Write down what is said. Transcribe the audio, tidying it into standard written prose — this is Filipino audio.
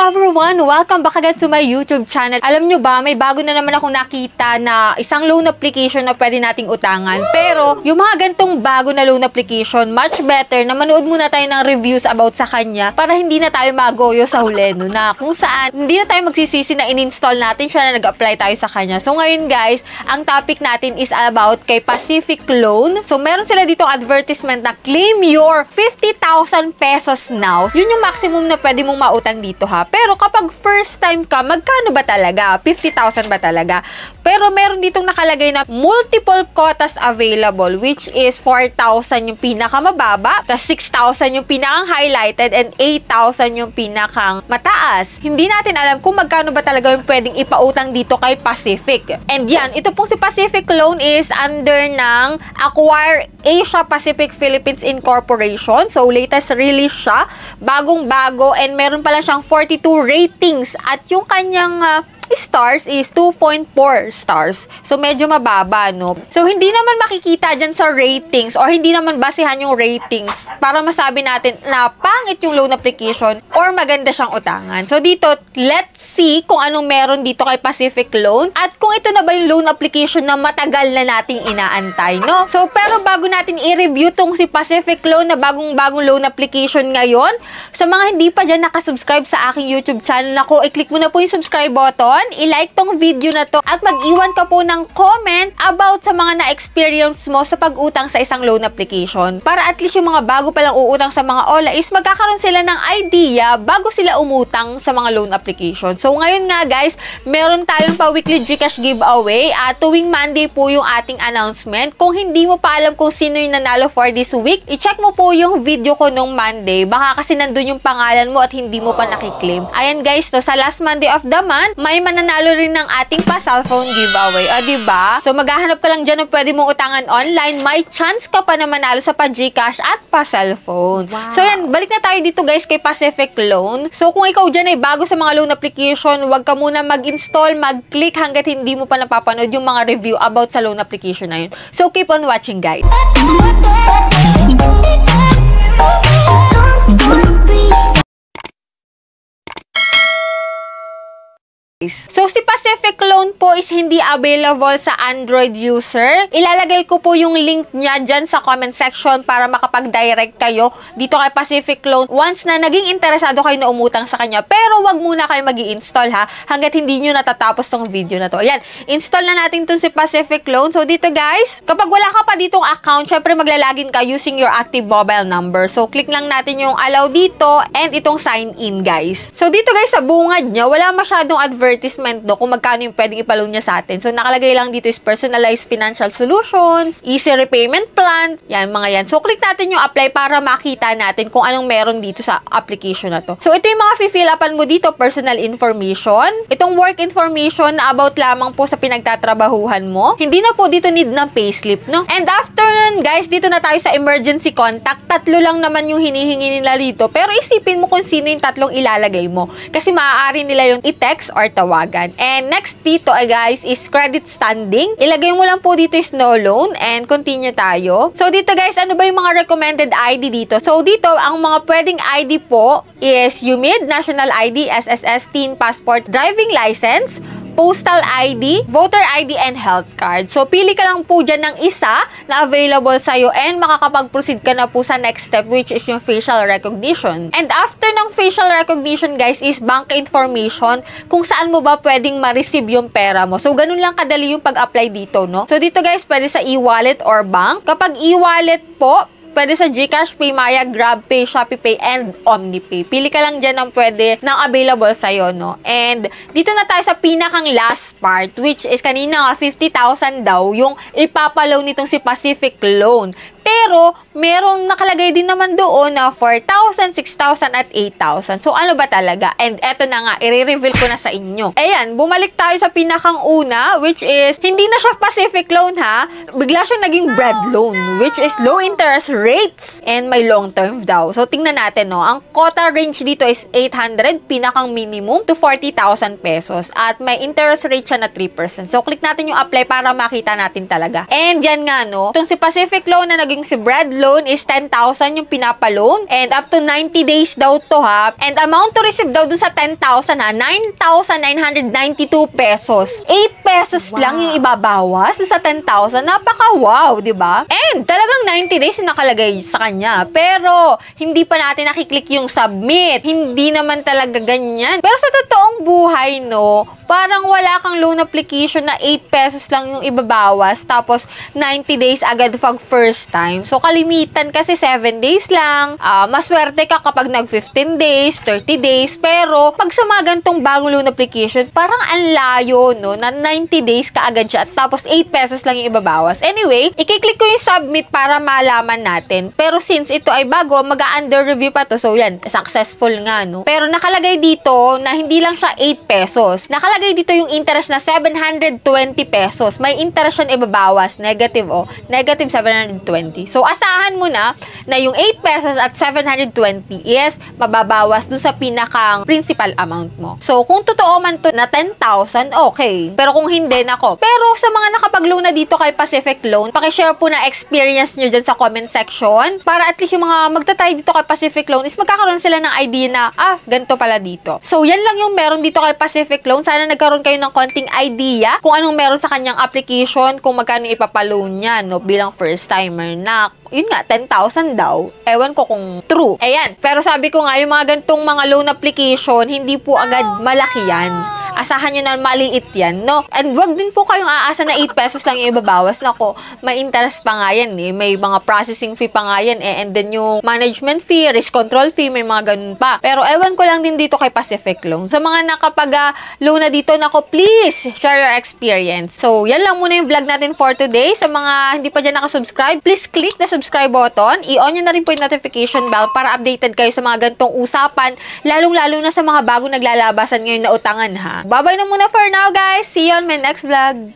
everyone! Welcome back again to my YouTube channel. Alam nyo ba, may bago na naman akong nakita na isang loan application na pwede nating utangan. Pero, yung mga gantong bago na loan application, much better na manood muna tayo ng reviews about sa kanya para hindi na tayo magoyo sa huli, no? Na kung saan, hindi na tayo magsisisi na in-install natin siya na nag-apply tayo sa kanya. So, ngayon guys, ang topic natin is about kay Pacific Loan. So, meron sila dito advertisement na claim your 50,000 pesos now. Yun yung maximum na pwede mong mautang dito ha. Pero kapag first time ka, magkano ba talaga? 50,000 ba talaga? Pero meron ditong nakalagay na multiple quotas available, which is 4,000 yung pinakamababa, tas 6,000 yung pinakang highlighted, and 8,000 yung pinakang mataas. Hindi natin alam kung magkano ba talaga yung pwedeng ipautang dito kay Pacific. And yan, ito pong si Pacific Loan is under ng Acquire Asia Pacific Philippines Incorporation. So, latest release siya. Bagong-bago, and meron pala siyang 42 ratings. At yung kanyang stars is 2.4 stars. So, medyo mababa, no? So, hindi naman makikita dyan sa ratings or hindi naman basehan yung ratings para masabi natin na pangit yung loan application or maganda siyang utangan. So, dito, let's see kung anong meron dito kay Pacific Loan at kung ito na ba yung loan application na matagal na nating inaantay, no? So, pero bago natin i-review tong si Pacific Loan na bagong-bagong loan application ngayon, sa mga hindi pa dyan nakasubscribe sa aking YouTube channel, ako, i-click mo na po yung subscribe button, i-like tong video na to at mag-iwan ka po ng comment about sa mga na-experience mo sa pag-utang sa isang loan application. Para at least yung mga bago palang uutang sa mga OLA is magkakaroon sila ng idea bago sila umutang sa mga loan application. So ngayon nga guys, meron tayong pa-weekly GCash giveaway at tuwing Monday po yung ating announcement. Kung hindi mo pa alam kung sino yung nanalo for this week, i-check mo po yung video ko nung Monday. Baka kasi nandun yung pangalan mo at hindi mo pa nakiklaim. Ayan guys, no, sa last Monday of the month, may mananalo rin ng ating pa-cellphone giveaway. O, diba? So, maghahanap ka lang dyan ng pwede mong utangan online. May chance ka pa na manalo sa pa-GCash at pa-cellphone. Wow. So, yan. Balik na tayo dito, guys, kay Pacific Loan. So, kung ikaw dyan ay bago sa mga loan application, huwag ka muna mag-install, mag-click hanggat hindi mo pa napapanood yung mga review about sa loan application na yun. So, keep on watching, guys. So, si Pacific Loan po is hindi available sa Android user. Ilalagay ko po yung link niya dyan sa comment section para makapag-direct kayo dito kay Pacific Loan once na naging interesado kayo na umutang sa kanya. Pero wag muna kayo mag-i-install ha, hanggat hindi nyo natatapos tong video na to. Ayan, install na natin itong si Pacific Loan. So, dito guys, kapag wala ka pa ditong account, syempre maglalagin ka using your active mobile number. So, click lang natin yung allow dito and itong sign in guys. So, dito guys, sa bungad niya, wala masyadong advertisement do kung magkano yung pwedeng ipaloan niya sa atin. So, nakalagay lang dito is personalized financial solutions, easy repayment plan, yan, mga yan. So, click natin yung apply para makita natin kung anong meron dito sa application na to. So, ito yung mga fill upan mo dito, personal information, itong work information na about lamang po sa pinagtatrabahuhan mo. Hindi na po dito need ng payslip, no? And after nun, guys, dito na tayo sa emergency contact. Tatlo lang naman yung hinihingi nila dito. Pero isipin mo kung sino yung tatlong ilalagay mo. Kasi maaari nila yung i-text or tawagan. And next dito ay guys is credit standing. Ilagay mo lang po dito is no loan and continue tayo. So dito guys, ano ba yung mga recommended ID dito? So dito, ang mga pwedeng ID po is UMID, National ID, SSS, Teen Passport, Driving License, Postal ID, Voter ID, and Health Card. So, pili ka lang po dyan ng isa na available sa'yo and makakapag-proceed ka na po sa next step which is yung facial recognition. And after ng facial recognition, guys, is bank information kung saan mo ba pwedeng ma-receive yung pera mo. So, ganun lang kadali yung pag-apply dito, no? So, dito guys, pwede sa e-wallet or bank. Kapag e-wallet po, pwede sa GCash, PayMaya, GrabPay, ShopeePay, and OmniPay. Pili ka lang dyan ng pwede ng available sa'yo, no? And dito na tayo sa pinakang last part, which is kanina nga 50,000 daw yung ipapaloan nitong si Pacific Loan. Pero, merong nakalagay din naman doon na 4,000, 6,000, at 8,000. So, ano ba talaga? And eto na nga, i-reveal ko na sa inyo. Ayan, bumalik tayo sa pinakang una, which is, hindi na siya Pacific Loan ha. Bigla siyang naging bread loan, which is low interest rates and may long term daw. So, tingnan natin, no. Ang quota range dito is 800, pinakang minimum, to 40,000 pesos. At may interest rate siya na 3%. So, click natin yung apply para makita natin talaga. And yan nga, no. Itong si Pacific Loan na nag naging si Brad loan is 10,000 yung pinapaloan. And up to 90 days daw to ha. And amount to receive daw dun sa 10,000 ha, 9,992 pesos. 8 pesos lang yung ibabawas sa 10,000. Napaka-wow, di ba? And talagang 90 days yung nakalagay sa kanya. Pero, hindi pa natin nakiklik yung submit. Hindi naman talaga ganyan. Pero sa totoong buhay, no, parang wala kang loan application na 8 pesos lang yung ibabawas. Tapos, 90 days agad pag first time. So, kalimitan kasi 7 days lang. Maswerte ka kapag nag 15 days, 30 days. Pero, pag sa mga gantong bagong loan application, parang ang layo, no, na 90 days ka agad siya. At tapos, 8 pesos lang yung ibabawas. Anyway, ikiklik ko yung submit para malaman natin. Pero, since ito ay bago, mag-under review pa to. So, yan, successful nga, no. Pero, nakalagay dito na hindi lang siya 8 pesos. Nakalagay dito yung interest na 720 pesos. May interest siya ibabawas. Negative, oh. Negative 720. So, asahan mo na yung 8 pesos at 720 is mababawas dun sa pinakang principal amount mo. So, kung totoo man to na 10,000, okay. Pero kung hindi, nako. Pero sa mga nakapag-loan na dito kay Pacific Loan, pakishare po na experience nyo dyan sa comment section para at least yung mga magtatry dito kay Pacific Loan is magkakaroon sila ng idea na, ganito pala dito. So, yan lang yung meron dito kay Pacific Loan. Sana nagkaroon kayo ng konting idea kung anong meron sa kanyang application, kung magkano ipapaloan niya, no, bilang first timer na, yun nga, 10,000 daw. Ewan ko kung true. Ayan. Pero sabi ko nga, yung mga gantong mga loan application, hindi po agad malaki yan. Asahan nyo na maliit yan, no? And wag din po kayong aasa na 8 pesos lang yung ibabawas. Nako, may interest pa nga yan, eh. May mga processing fee pa nga yan, eh. And then yung management fee, risk control fee, may mga ganun pa. Pero ewan ko lang din dito kay Pacific Loan. Sa mga nakapag-loan na dito, nako, please share your experience. So, yan lang muna yung vlog natin for today. Sa mga hindi pa dyan nakasubscribe, please click the subscribe button. I-on nyo na rin po yung notification bell para updated kayo sa mga gantong usapan, lalong-lalo na sa mga bagong naglalabasan ngayon na utangan, ha. Bye-bye na muna for now, guys. See you on my next vlog.